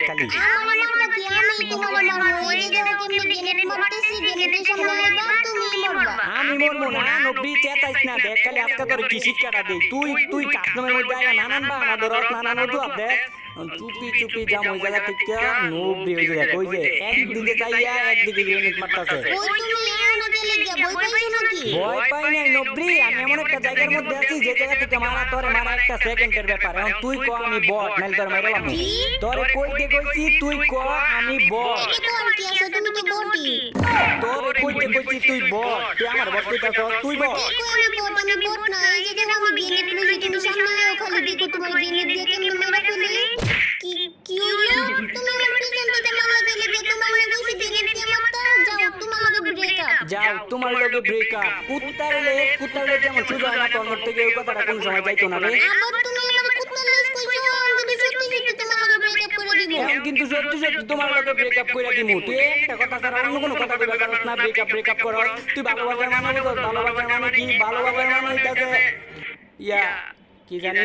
খালি আমার মারবা কি আমি তোমার মারবো এই যে দেখো কেমনে গেনেট মারতেছি গেনেটের সামনে আইবা তুমি মারবা আমি মরবো না নব্বি চেতাইস না দেখ খালি আজকে তোর কি শিক্ষাটা দেই তুই কাস্টমের মধ্যে আয়া নানান বা না ধরস নানান অজুহাত দেখ চুপি চুপি যাম ওই জায়গা থেকে নব্বি ওই যে দেখ ওই যে একদিকে চাইয়া একদিকে গ্রেনেড মারতাছে ওই তুমি এমন গেলে গিয়া ভয় পাইছো নাকি ভয় পাই নাই নব্বি আমি এমন একটা জায়গার মধ্যে আছি যে জায়গা থেকে মারা তোরে মারা একটা সেকেন্ডের ব্যাপার এখন তুই ক আমি বট নাইলে তোর মাইরালাম তোরে কইতে কইছি তুই ক আমি বট এটা তো আর কি আছে তুমি তো বটি তোরে কইতে কইছি তুই বট তুই আমার বট কইতাছ তুই বট আমি বট না এই যে দেখো আমি গেনেট লইছি তুমি সামনে আইও খালি দেখো তোমার গেনেট দিয়ে কেমনে মেরা ফেলে কি কি হলো তুমি আমার পিছন থেকে মারলা দিলে যে তোমার লাগে কইছি গেনেট দিয়ে মারতা যাও তোমার লগে ব্রেকআপ যাও তোমার লগে ব্রেকআপ কুত্তারে যেমন সুজা না তোর থেকে ওই কথাটা কোন সময় যাইতো না রে আবার তুমি আমার কুত্তা লইছ কইছো যদি সত্যি সত্যি তোমার লগে ব্রেকআপ করে দিব এখন কিন্তু সত্যি সত্যি তোমার লগে ব্রেকআপ কইরা দিমু তুই একটা কথা ছাড়া অন্য কোনো কথা কইবা পারছ না ব্রেকআপ করস তুই ভালোবাসার মানে বুঝছ ভালোবাসার মানে কি ভালোবাসার মানে হইতাছে ইয়া কি জানি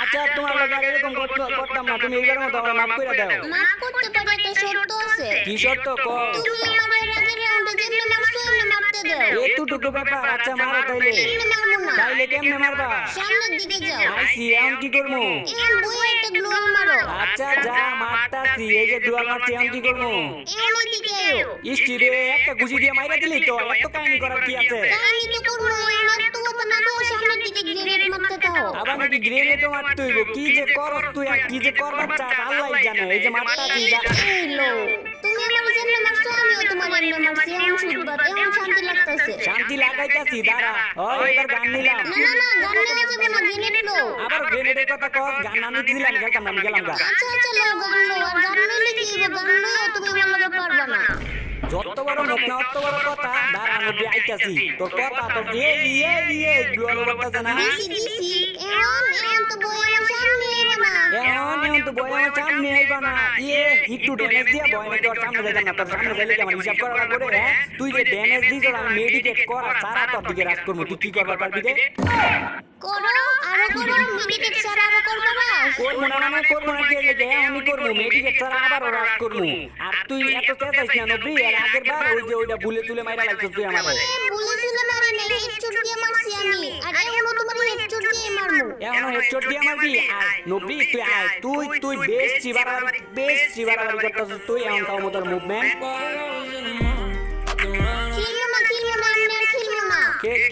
আচ্ছা তোমার লগে আর এরকম করতাম না তুমি এইবার মতো আমার মাফ কইরা দাও মাফ করতে পারি একটা শর্ত আছে কি শর্ত ক তুমি আমার রাগের রাউন্ডে যেমনে মারছো এমনে মারতে দাও এতটুকু ব্যাপার আচ্ছা মারো তাইলে এমনে মারবো না তাইলে কেমনে মারবা সামনের দিকে যাও আইসি এখন কি করবো এমন বই একটা গ্লোয়াল মারো আচ্ছা যা মারতাছি এই যে দুয়াল মারছি এখন কি করবো এমন দিকে আইও ইষ্টি রে একটা ঘুষি দিয়ে মাইরা দিলি তো এত কাহিনী করার কি আছে আমি তো করবো এমন তো কথা না গো সামনের দিকে গ্রেনেড মারতে দাও আবার নাকি গ্রেনেডও মারতে হইব কি যে করস তুই আর কি যে করবার চাস আল্লাহই জানে এই যে মারতাছি যা এই লো তুমি আমার যেমনে মারছো আমিও তোমার এমনে মারছি এমন শুনবাত এমন শান্তি লাগতাছে শান্তি লাগাইতাছি দাঁড়া ও এবার গান নিলাম না গান নেওয়া যাবে না গ্রেনেড লো আবার গ্রেনেডের কথা কস গান আমি দিলাম গেলাম আমি গেলাম গা আচ্ছা লো গান লো আর গান নিলে কি হবে গান লো তুমি আমার লগে পারবা না যত বড় মুখ না অত বড় কথা দাঁড়া আমি আইতাছি তোর কথা তো ইয়ে গ্লোয়াল করতেছে না দিছি এমন তো বই আমার সামনে আইবা না এখন তো বয় আমার সামনে আইবা না ইয়ে একটু ড্যামেজ দিয়া বয় না তোর সামনে যাইতাম না তোর সামনে যাইলে কি আমার হিসাব করা লাগবে রে হ্যাঁ তুই যে ড্যামেজ দিছ আমি মেডিকেট করা সারা তোর দিকে রাজ করবো তুই কি করবার পারবি রে করো আরো করো মেডিকেট ছাড়া আরো করবা না করবো না কি লেগে আমি করবো মেডিকেট ছাড়া আবার রাজ করবো আর তুই এত চেষ্টাইস না নবী আর আগের বার ওই যে ওইটা ভুলে তুলে মাইরা লাগছিস তুই আমাকে বলেছিল না রে হেডশট দিয়ে মারছি আমি আর এখনো তোমার হেডশট দিয়ে মারমু এখনো হেডশট দিয়ে মারবি আয় নবী তুই আয় তুই বেশ চিবারাবারি করতেছিস তুই এখন তাও মতোর মুভমেন্ট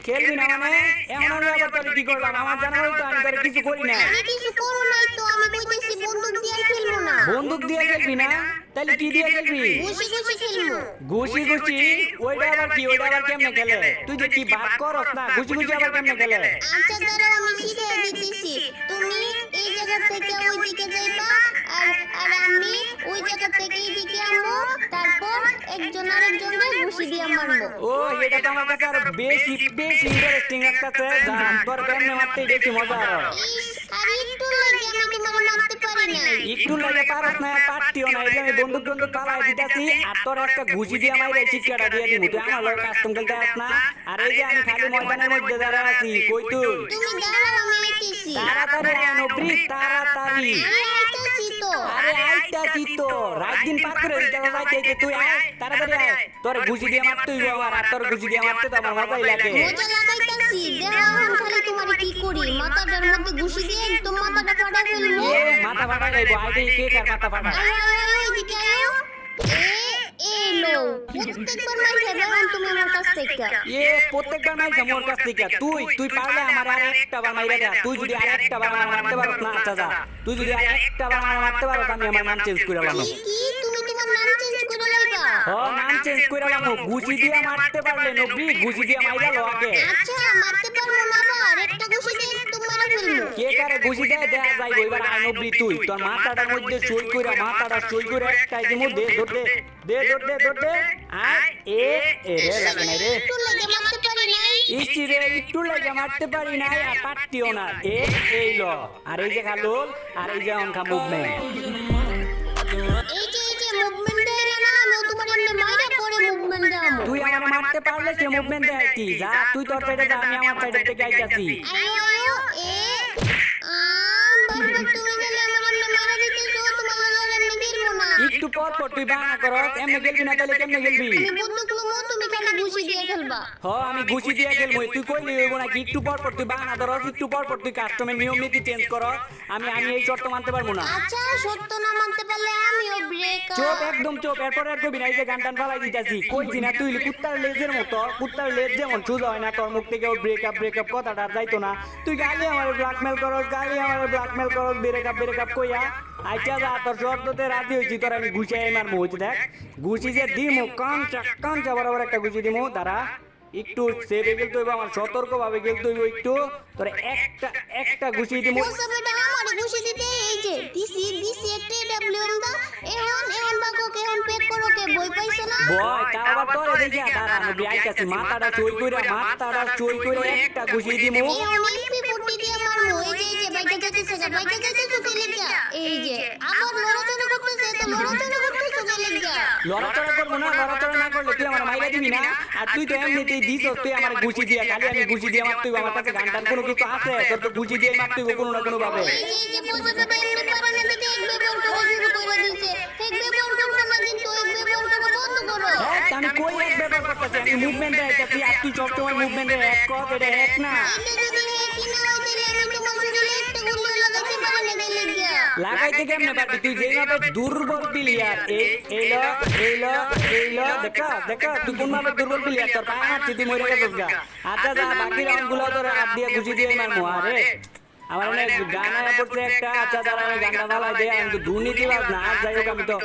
খেলবি না মানে এমন আমি আবার তোর কি করলাম আমার জানা হয়তো আমি তোর কিছু করি না আমি কিছু করব না তো আমি কইতেছি বন্দুক দিয়ে খেলবো না বন্দুক দিয়ে খেলবি না তাহলে কি দিয়ে খেলবি ঘুষি ঘুষি ওইটা আবার কেমনে খেলে তুই যে কি বাদ করস না ঘুষি আবার কেমনে খেলে আচ্ছা দাঁড়াও আমি শিখিয়ে দিতেছি তুমি এই জায়গা থেকে ওই দিকে যাইবা আর আমি ওই জায়গা থেকে এই দিকে আমবো তারপর একজন আরেকজনকে ঘুষি দিয়ে মারবো ও এটা তো আমার কাছে আর বেশি ইন্টারেস্টিং লাগতেছে জান তোর কেমনে মারতে বেশি মজা আর একটু লাগে আমি তোমার মারতে পারি না একটু লাগে পারস না পারতিও না এই যে আমি বন্দুক পালাই দিতাছি আর তোর একটা ঘুষি দিয়ে মাইরে শিক্ষাটা দিয়ে দিমু তুই আমার লগে কাস্টম খেলতে আস না আর এই যে আমি খালি ময়দানের মধ্যে দাঁড়া আছি কই তুই তুমি দাঁড়াও আমি আইতেছি তাড়াতাড়ি আনো প্লিজ তাড়াতাড়ি আরে আইতাছি তো রাত দিন পার করে দিতে যাইতে তুই আয় তাড়াতাড়ি আয় তোর ঘুষি দিয়ে মারতে হইব আমার আর তোর ঘুষি দিয়ে মারতে তো আমার মজাই লাগে মজা লাগাইতাছি দেখো আমি খালি তোমারে কি করি মাথাটার মধ্যে ঘুষি দিয়ে একদম মাথাটা ফাটা ফেলবো এ মাথা ফাটা যাইবো আইতে কে কার মাথা ফাটা এদিকে আয়ো এলো প্রত্যেকবার মাইরে বেরোন তুমি আমার কাছ থেকে প্রত্যেকবার মাইছে মোর কাছ থেকে তুই পারলে আমার আর একটা বার মাইরা দে তুই যদি আর একটা বার আমার মারতে পারছ না আচ্ছা যা তুই যদি আর একটা বার আমার মারতে পারছ আমি আমার নাম চেঞ্জ করে লাম কি তুমি তোমার নাম চেঞ্জ করে লাইবা নাম চেঞ্জ করে লাম ঘুষি দিয়ে মারতে পারলে নবী ঘুষি দিয়ে মাইরা লো আগে আচ্ছা মারতে পারবো না আবার একটা ঘুষি দিয়ে তোমার ফেলবো কে কারে ঘুষি দেয় দেয়া যাইবো এবার আয় নবী তুই তোর মাথাটার মধ্যে সই করে একটাই দিমু দে আর রে লাগে না রে একটু লাগে মারতে পারি নাই ইস্তি রে একটু লাগে মারতে পারি না আর পারতিও না এই ল আর এই যে খালুল আর এই যে অনকা মুভমেন্ট এই যে মুভমেন্ট দেয় না আমি তোমার এমনি মাইরা পরে মুভমেন্ট দাও তুই আমার মারতে পারলে সে মুভমেন্ট দেয় কি যা তুই তোর সাইডে যা আমি আমার সাইডে থেকে আইতাছি আয়ো বারবার তুমি গেলে আমার এমনি মারা দিতেছো একটু পর পর তুই বানা করস এমনি গেলবি না তাহলে কেমনে গেলবি আমি বন্দুক লমু তুমি খালি ঘুষি দিয়ে খেলবা আমি ঘুষি দিয়ে খেলবো তুই কইলি হইব নাকি একটু পর পর তুই বানা ধরস একটু পর পর তুই কাস্টমের নিয়ম নীতি চেঞ্জ করস আমি এই শর্ত মানতে পারবো না আচ্ছা সত্য না মানতে পারলে আমিও ব্রেক চুপ একদম চুপ এরপর আর কবি না এই যে গান টান ফালাই দিতেছি কইছি না তুই কুত্তার লেজের মতো কুত্তার লেজ যেমন সোজা হয় না তোর মুখ থেকে ব্রেকআপ কথাটা আর যাইতো না তুই গালি আমার ব্ল্যাকমেল করস ব্রেকআপ কইয়া আচ্ছা যা তোর শর্ততে রাজি হয়েছি তোর আমি ঘুষাই মারবো দেখ ঘুষি যে দিমু কাঞ্চা বরাবর একটা ঘুষি দিমু দাঁড়া একটু সেভে গেলতে হইব আমার সতর্ক ভাবে গেলতে হইব একটু তোর একটা ঘুষি দিমু ওসব বেটা আমারে ঘুষি দিতে এই যে দিছি একটা ডব্লিউএম দা এখন বাকো কে এখন পেট করো কে বই পাইছো না বয় তা আবার তোরে দেখিয়া দাঁড়া আমি আইতাছি মাথাটা চই কইরা একটা ঘুষি দিমু এখন এমপি ফুটি দিয়ে মারমু এই যে বাইটা যাইতেছে কেলিকা এই যে আবার লড়াচড়া করতেছে তো কেলিকা লড়াচড়া করবো না লড়াচড়া না করলে তুই আমার মাইরা দিবি না আর তুই তো এমনিতেই দিস তুই আমার ঘুষি দিয়া খালি আমি ঘুষি দিয়ে মারতুই আমার কাছে গান টান কোনো কিছু আছে তোর তো ঘুষি দিয়ে মারতুই কোনো না কোনো ভাবে এই যে বসে তো এমনি পারানে দিতে এক ব্যবহার করা শুরু করে দিয়েছে এক ব্যবহার করবো না কিন্তু এক ব্যবহার করা বন্ধ করো আমি কই এক ব্যবহার করতেছি আমি মুভমেন্টে আইতাছি আর তুই সবসময় মুভমেন্টে এক কর এটা এক না এটা যদি কি না হয় তাহলে আমি তোমার শরীরে একটা গুলি লাগাতে পারি না কেলিকা লাগাইতে কেমনে পারবি তুই যেভাবে দুর্বল প্লেয়ার এই ল দেখা তুই কোন ভাবে দুর্বল প্লেয়ার তোর পায়ে হাত তুই মরে গেছিস গা আচ্ছা যা বাকি রাউন্ড গুলো তোর হাত দিয়ে ঘুষি দিয়ে মারমু আরে আমার অনেক গান আয়া পড়ছে একটা আচ্ছা দাঁড়া আমি গানটা ভালো দিয়ে আমি তো দুর্নীতিবাজ না আর যাই হোক আমি তো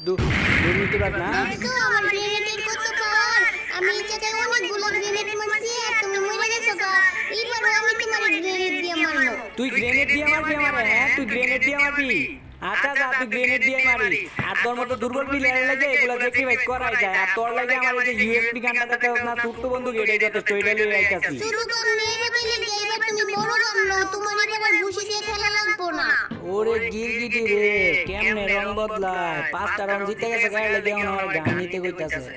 দুর্নীতিবাজ না দেখো আমার গ্রেনেডের কত পাওয়ার আমি এই জায়গায় অনেকগুলো গ্রেনেড মারছি আর তুমি মরে গেছো গা এইবার আমি তোমার গ্রেনেড দিয়ে মারলো তুই গ্রেনেড দিয়ে মারবি আমার হ্যাঁ তুই গ্রেনেড দিয়ে মারবি আচ্ছা যা তুই গ্রেনেড দিয়ে মারি আর তোর মতো দুর্বল প্লেয়ার লাগে এগুলো স্যাক্রিফাইস করাই যায় আর তোর লাগে আমার এই যে ইউএসপি গানটা দেখতে না ছোট্ট বন্ধু গেটে যথেষ্ট এটা লই আইতাছি শুরু কর মেরে পেলে এবার তুমি বড় গামলো তোমার এবার ঘুষি দিয়ে খেলা লাগবো না ওরে গিরগিটি রে কেমনে রং বদলায় 5টা রং জিতে গেছে গায়ে লাগে আমার গান নিতে কইতাছে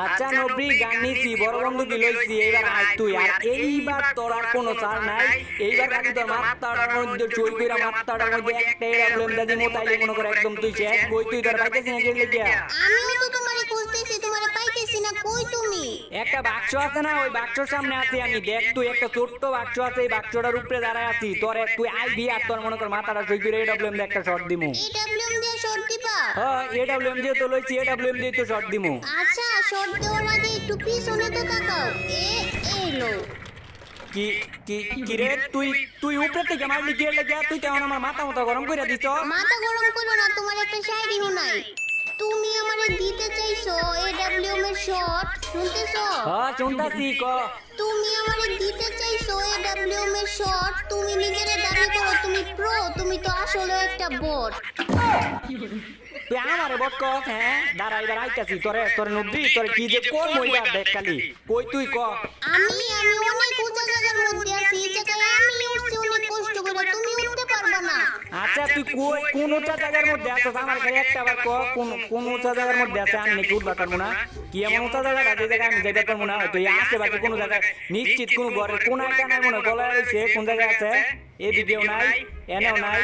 আচ্ছা নবরি গান নিছি বড় বন্ধু কি লইছি এবার আয় তুই আর এইবার তোর আর কোনো চাল নাই এইবার খালি তোর মাথাটার মধ্যে চই কইরা মাথাটার মধ্যে একটাই প্রবলেম দাদি মোতাইলে মনে করে একদম তুই শেষ কই তুই তোর পাইতেছিস না গেলে গিয়া আমিও তো তোমারে খুঁজতেছি তোমারে পাইতেছি না কই তুমি একটা বাক্স আছে না ওই বাক্সর সামনে আছি আমি দেখ তুই একটা ছোট্ট বাক্স আছে এই বাক্সটার উপরে দাঁড়ায় আছি তোর তুই আইবি আর তোর মনে কর মাথাটা চই কইরা এডব্লিউএম দিয়ে একটা শট দিমু এডব্লিউএম দিয়ে শট দিবা হ্যাঁ এডব্লিউএম দিয়ে তো লইছি এডব্লিউএম দিয়ে তো শট দিমু আচ্ছা শট দেওয়ার আগে একটু পিছনে তো তাকাও এলো কি রে তুই উপরে থেকে মারলি গিয়ে লেগে তুই তো আমার মাথা গরম করে দিছ মাথা গরম করো না তোমার একটা শায়রি নাই তুমি আমারে দিতে চাইছো এডব্লিউএম এর শট শুনতেছো হ্যাঁ শুনতাছি ক তুমি আমারে দিতে চাইছো এডব্লিউএম এর শট তুমি নিজেরে দাবি করো তুমি প্রো তুমি তো আসলে একটা বট তুই আমারে বট কস হ্যাঁ দাঁড়া এবার আইতাছি তোরে নবরি তোরে কি যে কোন মইবা দেখ খালি কই তুই ক আমি অনেক উঁচা জায়গার মধ্যে আছি এই জায়গায় আমি উঠছি অনেক কষ্ট করে তুমি উঠতে পারবা না আচ্ছা তুই কই কোন উঁচা জায়গার মধ্যে আছিস আমার কাছে একটা বার ক কোন উঁচা জায়গার মধ্যে আছে আমি নাকি উঠবা পারবো না কি এমন উঁচা জায়গা যে জায়গায় আমি যাইতে পারবো না তুই আশেপাশে কোনো জায়গায় নিশ্চিত কোন ঘরের কোন একটা নাই মনে বলা হয়েছে কোন জায়গায় আছে এই দিকেও নাই এনেও নাই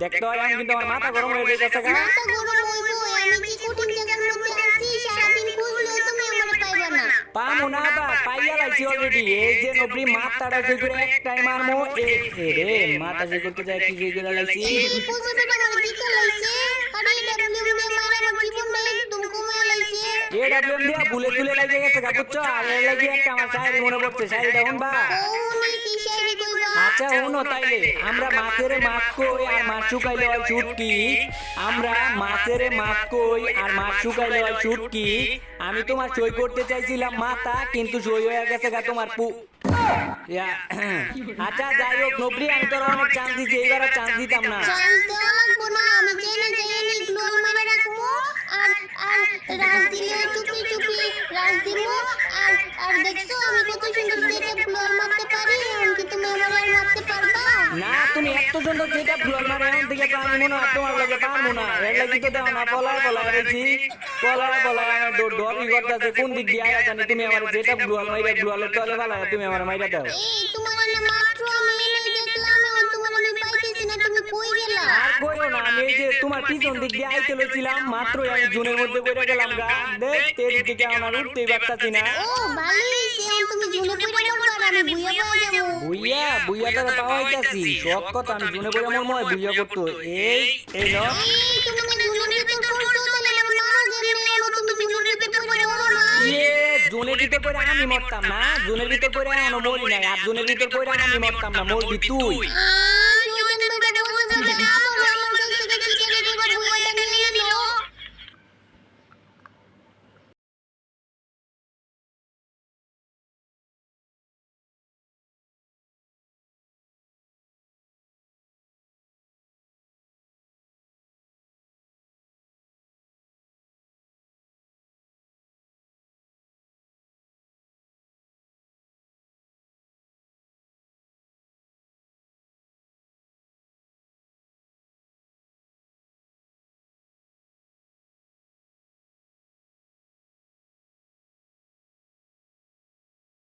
দেখতে হয় আমি কিন্তু আমার মাথা গরম হয়ে যাচ্ছে মাথা গরম হইবো আমি কি কঠিন জায়গার মধ্যে আছি সারাদিন খুঁজলেও তুমি আমারে পাইবা না পামু না বা পাইয়া লাইছি অলরেডি এই যে নবরি মাথাটা জয় করে এক টাইম মারমু রে মাথা জয় করতে যায় কি জয় করে লাইছি এই পোজটা আমার দিকে লাইছে আরে এডব্লিউএম দিয়ে মারা আমার জীবনটা একদম কমে লাইছে এডব্লিউএম দিয়া বুলে লাগে গেছে গা বুঝছো আর এর লাগি একটা আমার শায়রি মনে পড়ছে শায়রিটা শুনবা ওনি কি শায়রি কইবা আচ্ছা শুনো তাইলে আমরা মাছের মাছ কই আর মাছ শুকাইলে হয় ছুটকি আমরা মাছের মাছ কই আর মাছ শুকাইলে হয় ছুটকি আমি তোমার সই করতে চাইছিলাম মাথা কিন্তু সই হয়ে গেছে গা তোমার আচ্ছা যাই হোক নবরি আমি তোর অনেক চান্স দিচ্ছি এইবার আর চান্স দিতাম না চান্স দেওয়া লাগবো না আমি জেনে গ্লোল মারা রাখবো আর রাজ দিলে চুপি রাজ দিব আর দেখছো আমি কত সুন্দর দেখে গ্লোল মারতে পারি এমনকি তুমি আমার আর মারতে পারবা না তুমি এত সুন্দর যেটা ব্লগ মারে এখন থেকে তো আমি মনে হয় তোমার লাগে পারবো না এর লাগি তো দেও না বলায় রয়েছি বলায় আমার ডরি করতেছে কোন দিক দিয়ে আয়া জানি তুমি আমার যেটা ব্লগ মাইরা ব্লগের তলে ফেলায় তুমি আমার মাইরা দাও এই তোমার না মাত্র আমি এনে দেখলাম এখন তোমার আমি পাইতেছি না তুমি কই গেলা আর কইও না আমি আমি এই যে তোমার পিছন দিক দিয়ে আইতে লইছিলাম মাত্র আমি জুনের মধ্যে পড়ে গেলাম গা দেখ তেজ দিকে আমার উঠতেই পারতাছি না ও ভালোই সেও তুমি জুনে পড়ে যাও আর আমি বুইয়া পাওয়া যাবো বুইয়া তারা পাওয়া হইতাছি সব কথা আমি জুনে পড়ে আমার মনে হয় বুইয়া করতো এই এই ন এই তুমি জুনের ভিতর পড়ছো তাহলে আমার মারা গেলে তুমি জুনের ভিতর পড়ে মরো না ইয়ে জুনের ভিতর পড়ে আমি মরতাম না জুনের ভিতর পড়ে এখনো মরি নাই আর জুনের ভিতর পড়ে আমি মরতাম না মরবি তুই